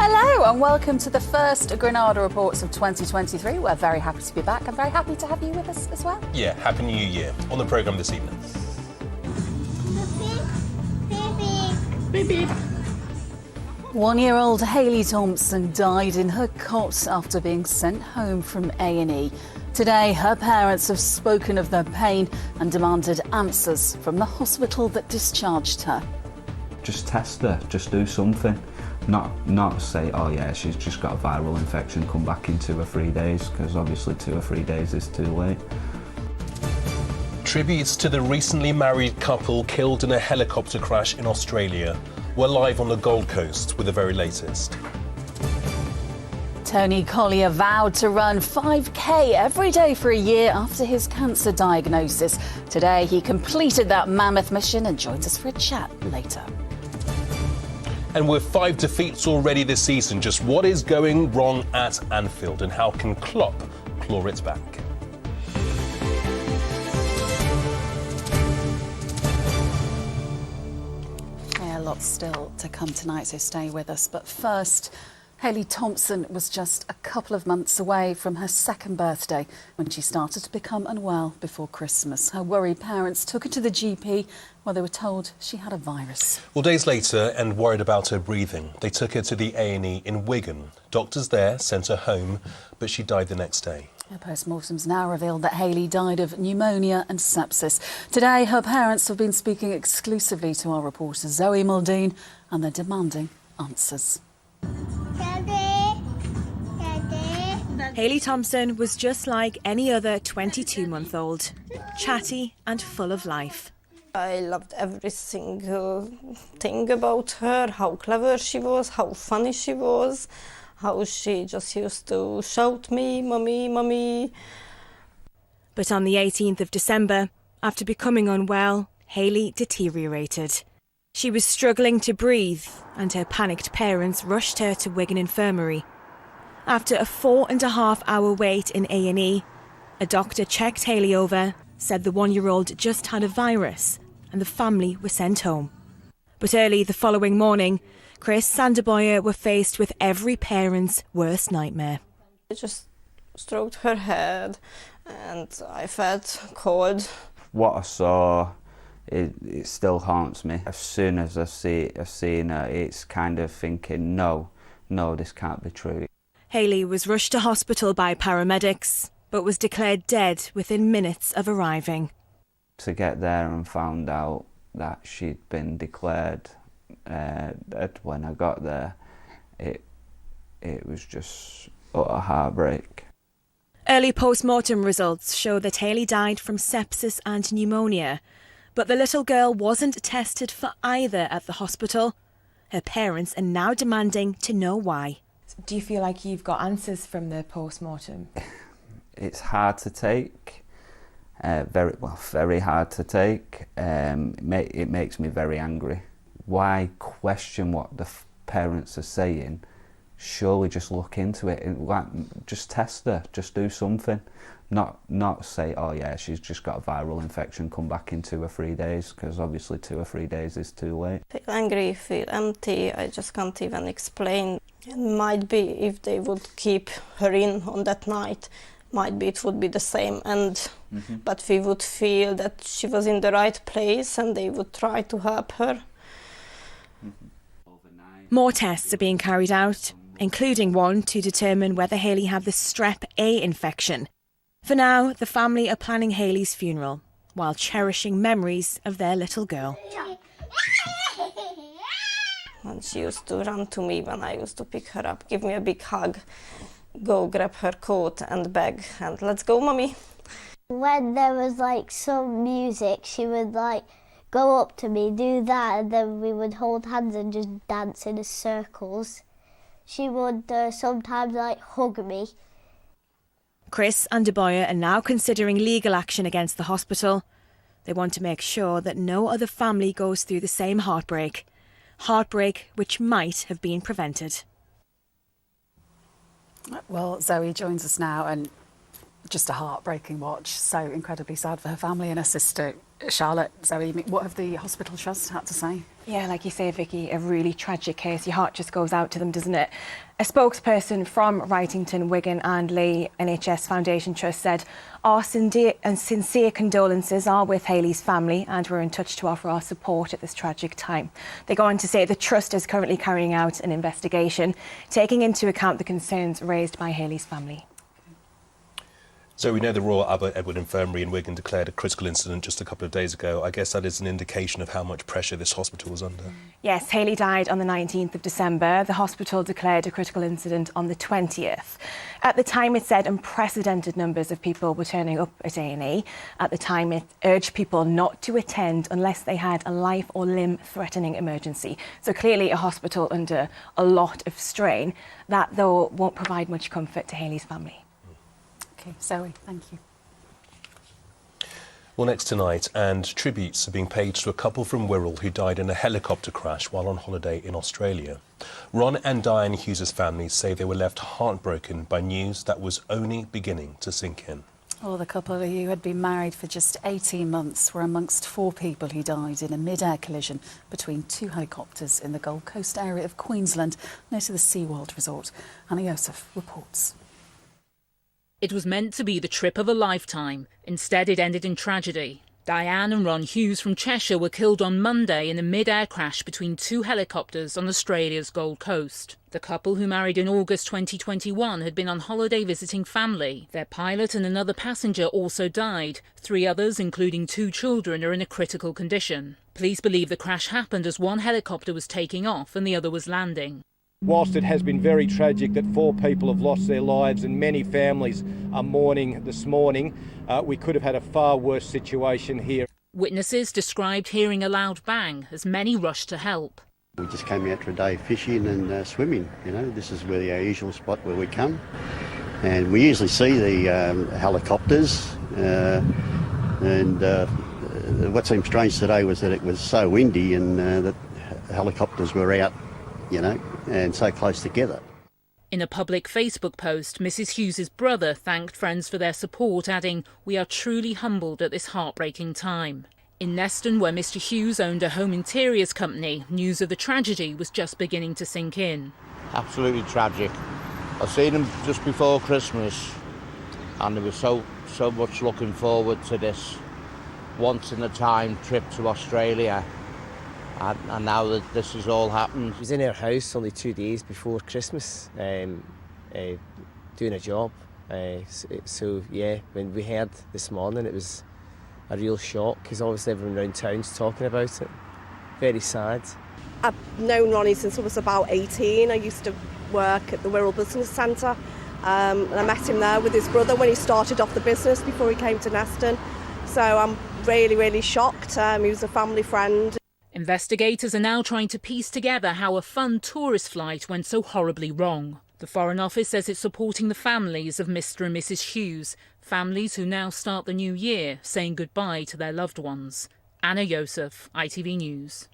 Hello and welcome to the first Granada Reports of 2023. We're very happy to be back and very happy to have you with us as well. Yeah, Happy New Year. On the programme this evening. Baby. 1-year-old Hayley Thompson died in her cot after being sent home from A&E. Today, her parents have spoken of their pain and demanded answers from the hospital that discharged her. Just test her, just do something. Not say, oh yeah, she's just got a viral infection, come back in 2 or 3 days, because obviously 2 or 3 days is too late. Tributes to the recently married couple killed in a helicopter crash in Australia. We're live on the Gold Coast with the very latest. Tony Collier vowed to run 5K every day for a year after his cancer diagnosis. Today, he completed that mammoth mission and joins us for a chat later. And with 5 defeats already this season, just what is going wrong at Anfield and how can Klopp claw it back? Yeah, lots still to come tonight, so stay with us. But first, Hayley Thompson was just a couple of months away from her 2nd birthday when she started to become unwell before Christmas. Her worried parents took her to the GP where they were told she had a virus. Well, days later, and worried about her breathing, they took her to the A&E in Wigan. Doctors there sent her home, but she died the next day. Her post-mortem's now revealed that Hayley died of pneumonia and sepsis. Today, her parents have been speaking exclusively to our reporter Zoe Muldoon, and they're demanding answers. Hayley Thompson was just like any other 22-month-old, chatty and full of life. I loved every single thing about her, how clever she was, how funny she was, how she just used to shout me, mummy, mummy. But on the 18th of December, after becoming unwell, Hayley deteriorated. She was struggling to breathe and her panicked parents rushed her to Wigan Infirmary. After a 4.5-hour wait in A&E, a doctor checked Hayley over, said the 1-year-old just had a virus and the family were sent home. But early the following morning, Chris and Boyer were faced with every parent's worst nightmare. I just stroked her head and I felt cold. What I saw, it still haunts me. As soon as I've seen her, it's kind of thinking, no, this can't be true. Hayley was rushed to hospital by paramedics, but was declared dead within minutes of arriving. To get there and found out that she'd been declared, when I got there, it was just utter heartbreak. Early post-mortem results show that Hayley died from sepsis and pneumonia, but the little girl wasn't tested for either at the hospital. Her parents are now demanding to know why. Do you feel like you've got answers from the post-mortem? It's hard to take, very hard to take. It makes me very angry. Why question what the parents are saying? Surely just look into it. Just test her. Just do something. Not say, oh yeah, she's just got a viral infection. Come back in 2 or 3 days, because obviously 2 or 3 days is too late. Feel angry, feel empty. I just can't even explain. It might be if they would keep her in on that night, might be it would be the same end. But we would feel that she was in the right place and they would try to help her. More tests are being carried out, including one to determine whether Hayley had the strep A infection. For now, the family are planning Hayley's funeral while cherishing memories of their little girl. And she used to run to me when I used to pick her up, give me a big hug, go grab her coat and bag, and let's go, mummy. When there was like some music, she would like go up to me, do that, and then we would hold hands and just dance in circles. She would sometimes like hug me. Chris and Boyer are now considering legal action against the hospital. They want to make sure that no other family goes through the same heartbreak which might have been prevented. Well, Zoe joins us now, and just a heartbreaking watch. So incredibly sad for her family and her sister. Charlotte, Zoe, what have the hospital trust had to say? Yeah, like you say, Vicky, a really tragic case. Your heart just goes out to them, doesn't it? A spokesperson from Wrightington, Wigan and Lee NHS Foundation Trust said, our sincere condolences are with Hayley's family and we're in touch to offer our support at this tragic time. They go on to say the Trust is currently carrying out an investigation, taking into account the concerns raised by Hayley's family. So we know the Royal Albert Edward Infirmary in Wigan declared a critical incident just a couple of days ago. I guess that is an indication of how much pressure this hospital was under. Yes, Hayley died on the 19th of December. The hospital declared a critical incident on the 20th. At the time, it said unprecedented numbers of people were turning up at A&E. At the time, it urged people not to attend unless they had a life or limb-threatening emergency. So clearly a hospital under a lot of strain. That, though, won't provide much comfort to Hayley's family. Okay, Zoe, thank you. Well, next tonight, and tributes are being paid to a couple from Wirral who died in a helicopter crash while on holiday in Australia. Ron and Diane Hughes' families say they were left heartbroken by news that was only beginning to sink in. Well, the couple who had been married for just 18 months were amongst 4 people who died in a mid-air collision between 2 helicopters in the Gold Coast area of Queensland, near to the SeaWorld resort. Anna Yosef reports. It was meant to be the trip of a lifetime. Instead, it ended in tragedy. Diane and Ron Hughes from Cheshire were killed on Monday in a mid-air crash between 2 helicopters on Australia's Gold Coast. The couple, who married in August 2021, had been on holiday visiting family. Their pilot and another passenger also died. 3 others, including 2 children, are in a critical condition. Police believe the crash happened as one helicopter was taking off and the other was landing. Whilst it has been very tragic that 4 people have lost their lives and many families are mourning this morning, we could have had a far worse situation here. Witnesses described hearing a loud bang as many rushed to help. We just came out for a day fishing and swimming. You know, this is where our usual spot where we come. And we usually see the helicopters. What seemed strange today was that it was so windy and that helicopters were out, you know, and so close together. In a public Facebook post, Mrs. Hughes' brother thanked friends for their support, adding, "We are truly humbled at this heartbreaking time." In Neston, where Mr. Hughes owned a home interiors company, news of the tragedy was just beginning to sink in. Absolutely tragic. I seen him just before Christmas and they were so much looking forward to this once-in-a-time trip to Australia. And now that this has all happened. I was in our house only 2 days before Christmas, doing a job. So yeah, when we heard this morning, it was a real shock because obviously everyone around town's talking about it. Very sad. I've known Ronnie since I was about 18. I used to work at the Wirral Business Centre, and I met him there with his brother when he started off the business before he came to Neston. So I'm really, really shocked. He was a family friend. Investigators are now trying to piece together how a fun tourist flight went so horribly wrong. The Foreign Office says it's supporting the families of Mr. and Mrs. Hughes, families who now start the new year saying goodbye to their loved ones. Anna Yosef, ITV News.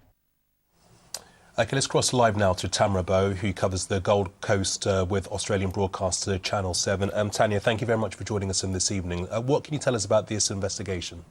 OK, let's cross live now to Tamara Bowe, who covers the Gold Coast with Australian broadcaster Channel 7. Tanya, thank you very much for joining us in this evening. What can you tell us about this investigation?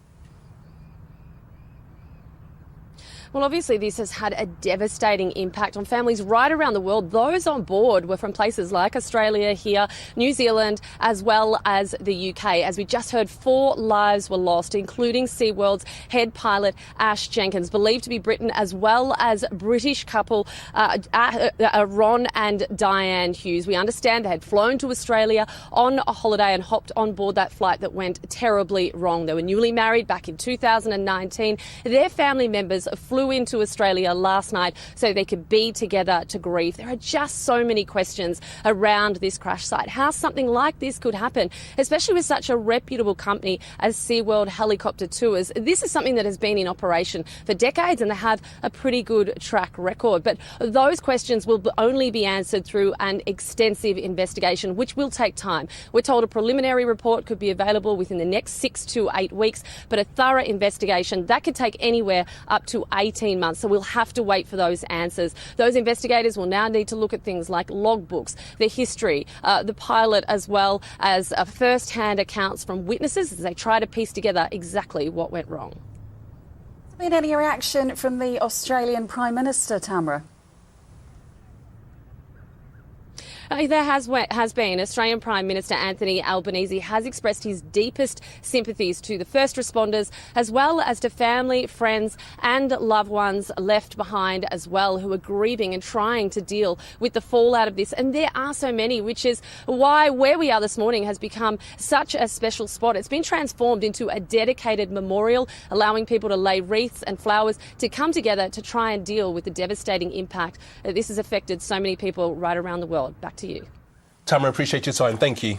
Well, obviously this has had a devastating impact on families right around the world. Those on board were from places like Australia here, New Zealand, as well as the UK. As we just heard, 4 lives were lost, including SeaWorld's head pilot Ash Jenkins, believed to be Briton, as well as British couple Ron and Diane Hughes. We understand they had flown to Australia on a holiday and hopped on board that flight that went terribly wrong. They were newly married back in 2019. Their family members flew into Australia last night so they could be together to grieve. There are just so many questions around this crash site. How something like this could happen, especially with such a reputable company as SeaWorld Helicopter Tours. This is something that has been in operation for decades and they have a pretty good track record. But those questions will only be answered through an extensive investigation, which will take time. We're told a preliminary report could be available within the next 6 to 8 weeks, but a thorough investigation, that could take anywhere up to 18 months. So we'll have to wait for those answers. Those investigators will now need to look at things like logbooks, the history, the pilot, as well as first-hand accounts from witnesses as they try to piece together exactly what went wrong. Been any reaction from the Australian Prime Minister, Tamara? There has been. Australian Prime Minister Anthony Albanese has expressed his deepest sympathies to the first responders, as well as to family, friends and loved ones left behind as well, who are grieving and trying to deal with the fallout of this. And there are so many, which is why where we are this morning has become such a special spot. It's been transformed into a dedicated memorial, allowing people to lay wreaths and flowers to come together to try and deal with the devastating impact that this has affected so many people right around the world. Back to you. Tamara, appreciate your time. Thank you.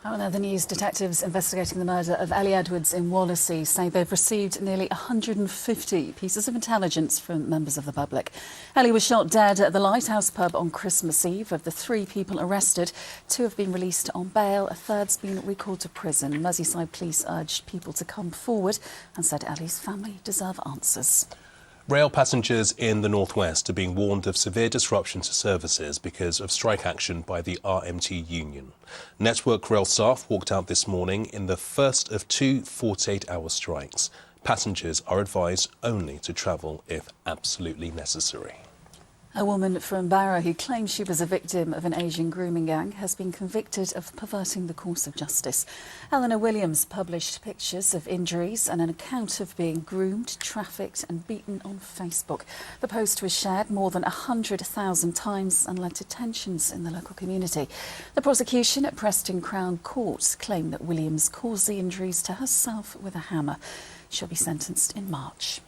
Oh, now the news. Detectives investigating the murder of Ellie Edwards in Wallasey say they've received nearly 150 pieces of intelligence from members of the public. Ellie was shot dead at the Lighthouse pub on Christmas Eve. Of the 3 people arrested, 2 have been released on bail. A third's been recalled to prison. Merseyside police urged people to come forward and said Ellie's family deserve answers. Rail passengers in the northwest are being warned of severe disruption to services because of strike action by the RMT union. Network Rail staff walked out this morning in the first of 2 48-hour strikes. Passengers are advised only to travel if absolutely necessary. A woman from Barrow who claims she was a victim of an Asian grooming gang has been convicted of perverting the course of justice. Eleanor Williams published pictures of injuries and an account of being groomed, trafficked and beaten on Facebook. The post was shared more than 100,000 times and led to tensions in the local community. The prosecution at Preston Crown Court claimed that Williams caused the injuries to herself with a hammer. She'll be sentenced in March.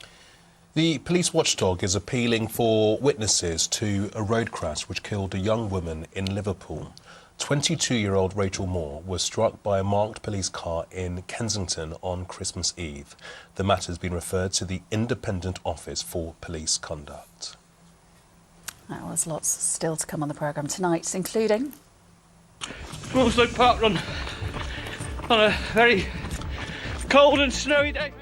The police watchdog is appealing for witnesses to a road crash which killed a young woman in Liverpool. 22-year-old Rachel Moore was struck by a marked police car in Kensington on Christmas Eve. The matter has been referred to the Independent Office for Police Conduct. Well, there's lots still to come on the programme tonight, including... Also park run on a very cold and snowy day.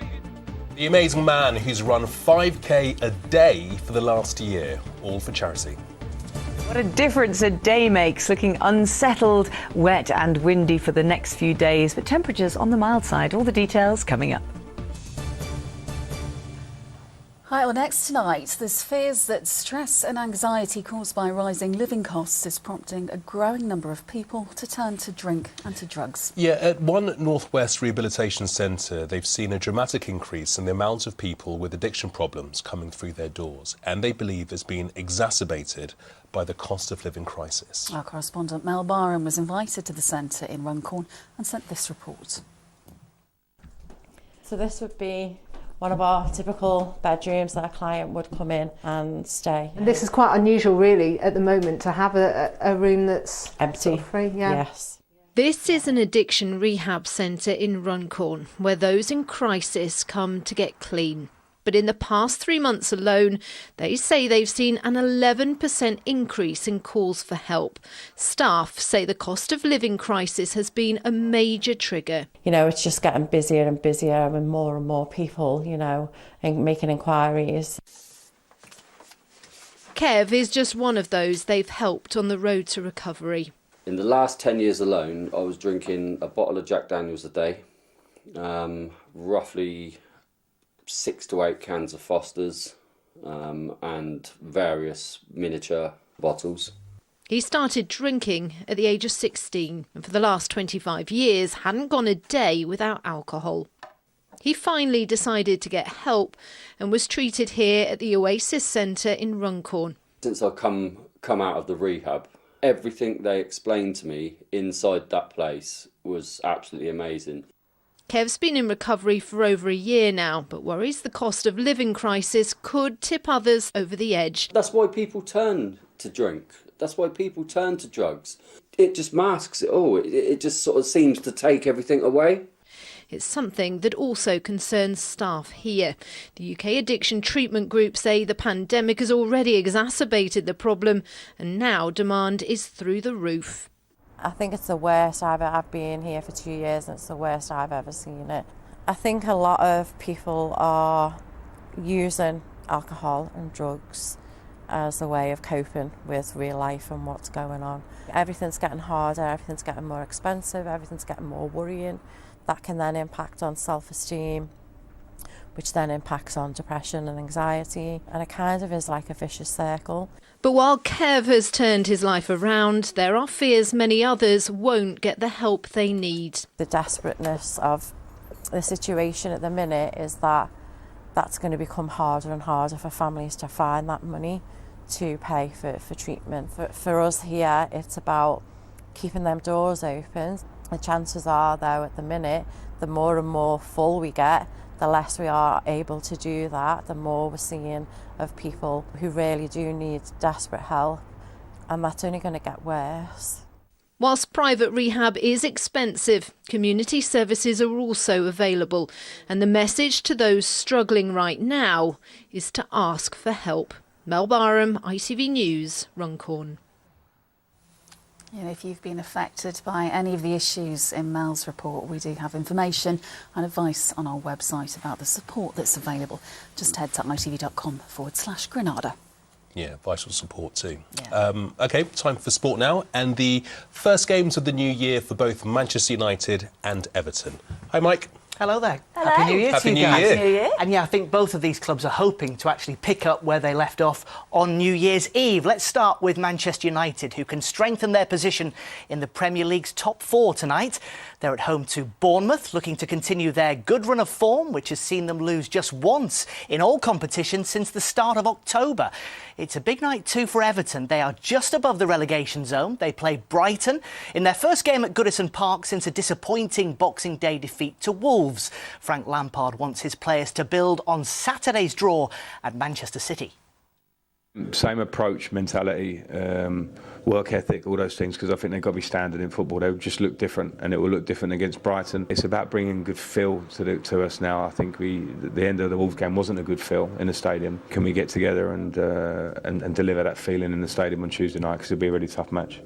The amazing man who's run 5k a day for the last year, all for charity. What a difference a day makes, looking unsettled, wet and windy for the next few days, but temperatures on the mild side. All the details coming up. Hi, well, next tonight, there's fears that stress and anxiety caused by rising living costs is prompting a growing number of people to turn to drink and to drugs. Yeah, at one Northwest Rehabilitation Centre, they've seen a dramatic increase in the amount of people with addiction problems coming through their doors, and they believe it's been exacerbated by the cost of living crisis. Our correspondent Mel Barham was invited to the centre in Runcorn and sent this report. So this would be one of our typical bedrooms that a client would come in and stay. And this is quite unusual really at the moment to have a room that's empty. Sort of free. Yeah. Yes. This is an addiction rehab centre in Runcorn where those in crisis come to get clean. But in the past 3 months alone, they say they've seen an 11% increase in calls for help. Staff say the cost of living crisis has been a major trigger. You know, it's just getting busier and busier and more people, you know, and making inquiries. Kev is just one of those they've helped on the road to recovery. In the last 10 years alone, I was drinking a bottle of Jack Daniels a day, roughly 6 to 8 cans of Foster's and various miniature bottles. He started drinking at the age of 16 and for the last 25 years hadn't gone a day without alcohol. He finally decided to get help and was treated here at the Oasis Centre in Runcorn. Since I've come out of the rehab, everything they explained to me inside that place was absolutely amazing. Kev's been in recovery for over a year now, but worries the cost of living crisis could tip others over the edge. That's why people turn to drink. That's why people turn to drugs. It just masks it all. It just sort of seems to take everything away. It's something that also concerns staff here. The UK Addiction Treatment Group say the pandemic has already exacerbated the problem and now demand is through the roof. I think it's the worst I've been here for 2 years and it's the worst I've ever seen it. I think a lot of people are using alcohol and drugs as a way of coping with real life and what's going on. Everything's getting harder, everything's getting more expensive, everything's getting more worrying. That can then impact on self-esteem, which then impacts on depression and anxiety, and it kind of is like a vicious circle. But while Kev has turned his life around, there are fears many others won't get the help they need. The desperateness of the situation at the minute is that that's going to become harder and harder for families to find that money to pay for treatment. For us here, it's about keeping them doors open. The chances are, though, at the minute, the more and more full we get, the less we are able to do that, the more we're seeing of people who really do need desperate help, and that's only going to get worse. Whilst private rehab is expensive, community services are also available, and the message to those struggling right now is to ask for help. Mel Barham, ITV News, Runcorn. You know, if you've been affected by any of the issues in Mel's report, we do have information and advice on our website about the support that's available. Just head to itv.com/Granada. Yeah, vital support too. Yeah. OK, time for sport now. And the first games of the new year for both Manchester United and Everton. Hi, Mike. Hello there. Hello. Happy New Year Happy to you New guys. Year. Happy New Year. And yeah, I think both of these clubs are hoping to actually pick up where they left off on New Year's Eve. Let's start with Manchester United, who can strengthen their position in the Premier League's top four tonight. They're at home to Bournemouth, looking to continue their good run of form, which has seen them lose just once in all competitions since the start of October. It's a big night too for Everton. They are just above the relegation zone. They play Brighton in their first game at Goodison Park since a disappointing Boxing Day defeat to Wolves. Frank Lampard wants his players to build on Saturday's draw at Manchester City. Same approach, mentality, work ethic, all those things, because I think they've got to be standard in football. They'll just look different, and it will look different against Brighton. It's about bringing good feel to us now. I think the end of the Wolves game wasn't a good feel in the stadium. Can we get together and deliver that feeling in the stadium on Tuesday night, because it'll be a really tough match.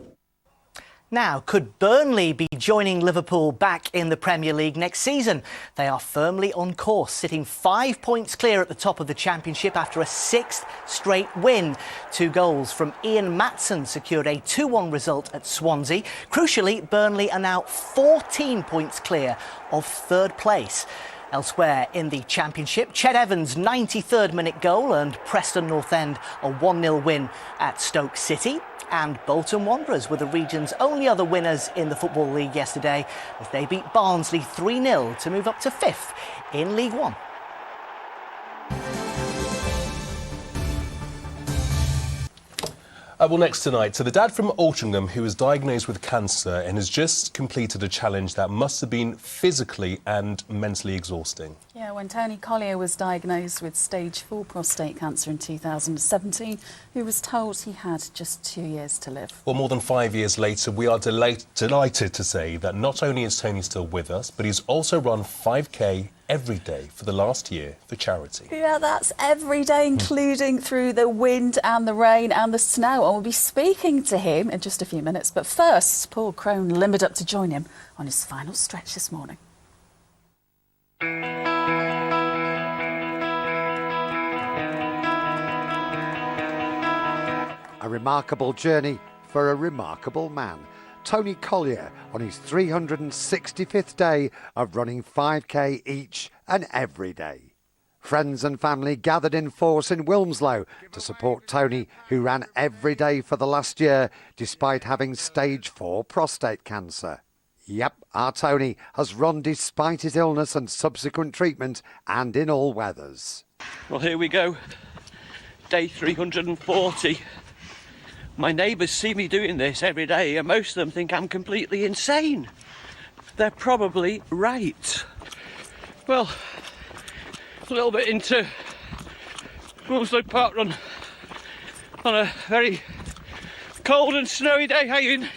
Now, could Burnley be joining Liverpool back in the Premier League next season? They are firmly on course, sitting 5 points clear at the top of the Championship after a sixth straight win. 2 goals from Ian Maatson secured a 2-1 result at Swansea. Crucially, Burnley are now 14 points clear of third place. Elsewhere in the Championship, Ched Evans' 93rd minute goal earned Preston North End a 1-0 win at Stoke City. And Bolton Wanderers were the region's only other winners in the Football League yesterday, as they beat Barnsley 3-0 to move up to 5th in League One. Well, next tonight, so the dad from Altrincham who was diagnosed with cancer and has just completed a challenge that must have been physically and mentally exhausting. Yeah, when Tony Collier was diagnosed with stage 4 prostate cancer in 2017, he was told he had just 2 years to live. Well, more than 5 years later, we are delighted to say that not only is Tony still with us, but he's also run 5K every day for the last year for charity. Yeah, that's every day, including through the wind and the rain and the snow. And we'll be speaking to him in just a few minutes. But first, Paul Crone limbered up to join him on his final stretch this morning. A remarkable journey for a remarkable man. Tony Collier on his 365th day of running 5K each and every day. Friends and family gathered in force in Wilmslow to support Tony, who ran every day for the last year despite having stage 4 prostate cancer. Yep, our Tony has run despite his illness and subsequent treatment and in all weathers. Well, here we go. Day 340. My neighbours see me doing this every day and most of them think I'm completely insane. They're probably right. Well, a little bit into Wilmslow Park Run on a very cold and snowy day. How you doing?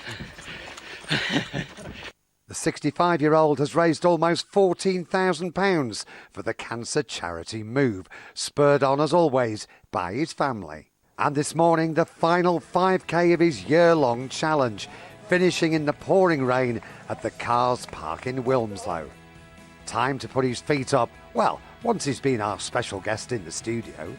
The 65-year-old has raised almost £14,000 for the cancer charity Move, spurred on as always by his family. And this morning, the final 5K of his year-long challenge, finishing in the pouring rain at the Cars Park in Wilmslow. Time to put his feet up, well, once he's been our special guest in the studio.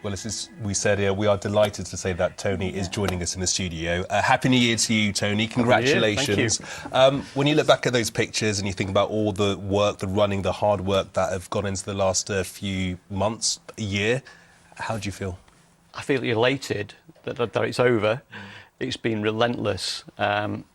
Well, as we said here, we are delighted to say that Tony is joining us in the studio. Happy New Year to you, Tony. Congratulations. Thank you. When you look back at those pictures and you think about all the work, the running, the hard work that have gone into the last few months, a year, how do you feel? I feel elated that it's over. It's been relentless and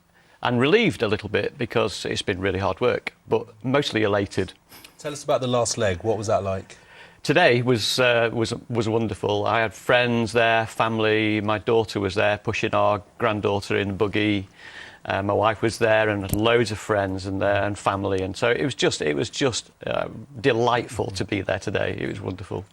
relieved a little bit because it's been really hard work, but mostly elated. Tell us about the last leg. What was that like? Today was wonderful. I had friends there, family. My daughter was there pushing our granddaughter in the buggy. My wife was there, and loads of friends and family, and so it was just delightful to be there today. It was wonderful.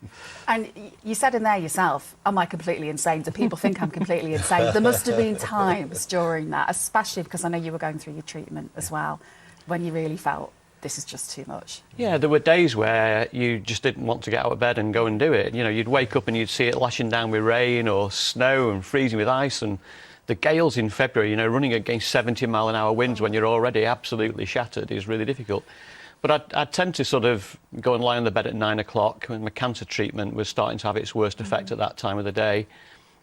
And you said in there yourself, am I completely insane? Do people think I'm completely insane? There must have been times during that, especially because I know you were going through your treatment as well, when you really felt this is just too much. Yeah, there were days where you just didn't want to get out of bed and go and do it. You know, you'd wake up and you'd see it lashing down with rain or snow and freezing with ice, and the gales in February, you know, running against 70-mile-an-hour winds when you're already absolutely shattered is really difficult. But I tend to sort of go and lie on the bed at 9 o'clock when my cancer treatment was starting to have its worst effect at that time of the day.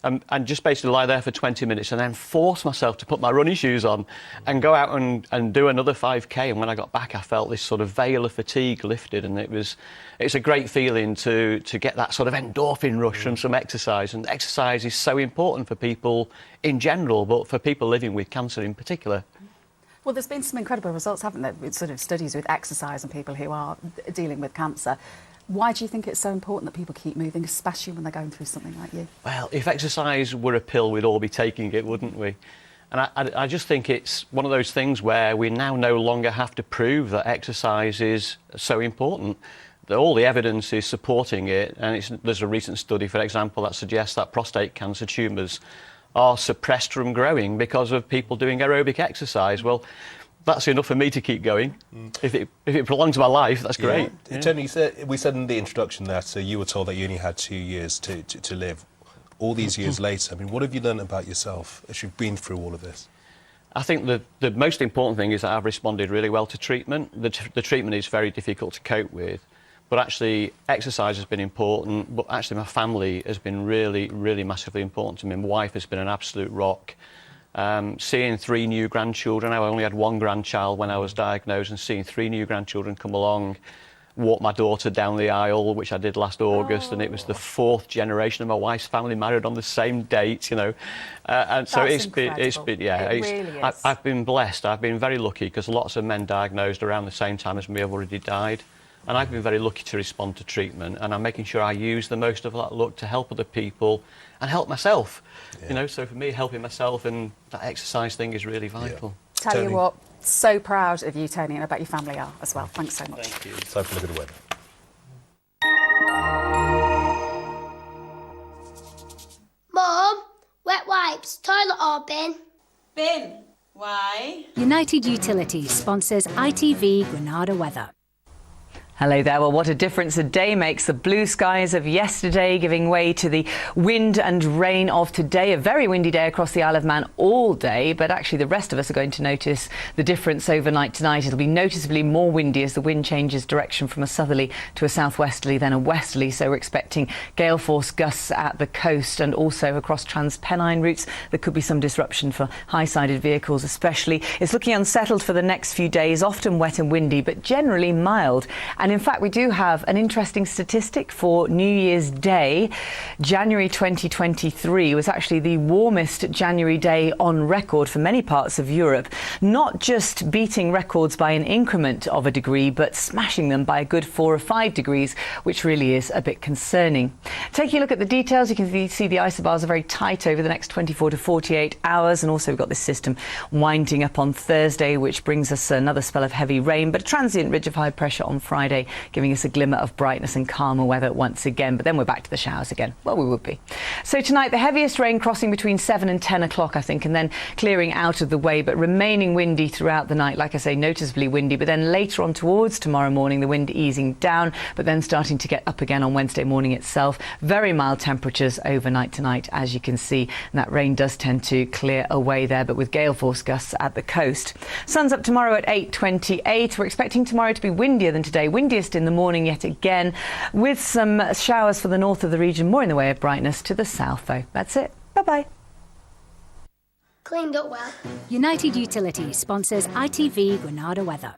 And just basically lie there for 20 minutes and then force myself to put my running shoes on and go out and do another 5K. And when I got back, I felt this sort of veil of fatigue lifted, and it's a great feeling to get that sort of endorphin rush from some exercise. And exercise is so important for people in general, but for people living with cancer in particular. Well, there's been some incredible results, haven't there, with sort of studies with exercise and people who are dealing with cancer. Why do you think it's so important that people keep moving, especially when they're going through something like you? Well, if exercise were a pill, we'd all be taking it, wouldn't we? And I just think it's one of those things where we now no longer have to prove that exercise is so important. All the evidence is supporting it, and there's a recent study, for example, that suggests that prostate cancer tumours are suppressed from growing because of people doing aerobic exercise. Well, that's enough for me to keep going. If it prolongs my life, that's great. Yeah. Tony, we said in the introduction that you were told that you only had 2 years to live. All these years later, I mean, what have you learned about yourself as you've been through all of this? I think the most important thing is that I've responded really well to treatment. The treatment is very difficult to cope with, but actually exercise has been important, but actually my family has been really, really massively important to me. My wife has been an absolute rock. Seeing 3 new grandchildren, I only had 1 grandchild when I was diagnosed, and seeing 3 new grandchildren come along, walk my daughter down the aisle, which I did last August, and it was the 4th generation of my wife's family married on the same date, you know. And so it's been, yeah, it really is. I've been blessed. I've been very lucky because lots of men diagnosed around the same time as me have already died. And I've been very lucky to respond to treatment, and I'm making sure I use the most of that luck to help other people and help myself. Yeah. You know, so for me, helping myself and that exercise thing is really vital. Yeah. Tell you what, so proud of you, Tony, and I bet your family are as well. Thanks so much. Thank you. Time for a look at the weather. Mum, wet wipes, toilet or bin? Bin. Why? United Utilities sponsors ITV Granada weather. Hello there. Well, what a difference a day makes. The blue skies of yesterday giving way to the wind and rain of today. A very windy day across the Isle of Man all day, but actually the rest of us are going to notice the difference overnight tonight. It'll be noticeably more windy as the wind changes direction from a southerly to a southwesterly, then a westerly. So we're expecting gale force gusts at the coast and also across Transpennine routes. There could be some disruption for high-sided vehicles especially. It's looking unsettled for the next few days, often wet and windy, but generally mild. And in fact, we do have an interesting statistic for New Year's Day. January 2023 was actually the warmest January day on record for many parts of Europe, not just beating records by an increment of a degree, but smashing them by a good 4 or 5 degrees, which really is a bit concerning. Taking a look at the details, you can see the isobars are very tight over the next 24 to 48 hours. And also we've got this system winding up on Thursday, which brings us another spell of heavy rain, but a transient ridge of high pressure on Friday, giving us a glimmer of brightness and calmer weather once again. But then we're back to the showers again. Well, we would be. So tonight, the heaviest rain crossing between 7 and 10 o'clock, I think, and then clearing out of the way, but remaining windy throughout the night. Like I say, noticeably windy. But then later on towards tomorrow morning, the wind easing down, but then starting to get up again on Wednesday morning itself. Very mild temperatures overnight tonight, as you can see. And that rain does tend to clear away there, but with gale force gusts at the coast. Sun's up tomorrow at 8:28. We're expecting tomorrow to be windier than today. windiest in the morning yet again, with some showers for the north of the region, more in the way of brightness to the south though. That's it. Bye-bye. Cleaned up well. United Utilities sponsors ITV Granada weather.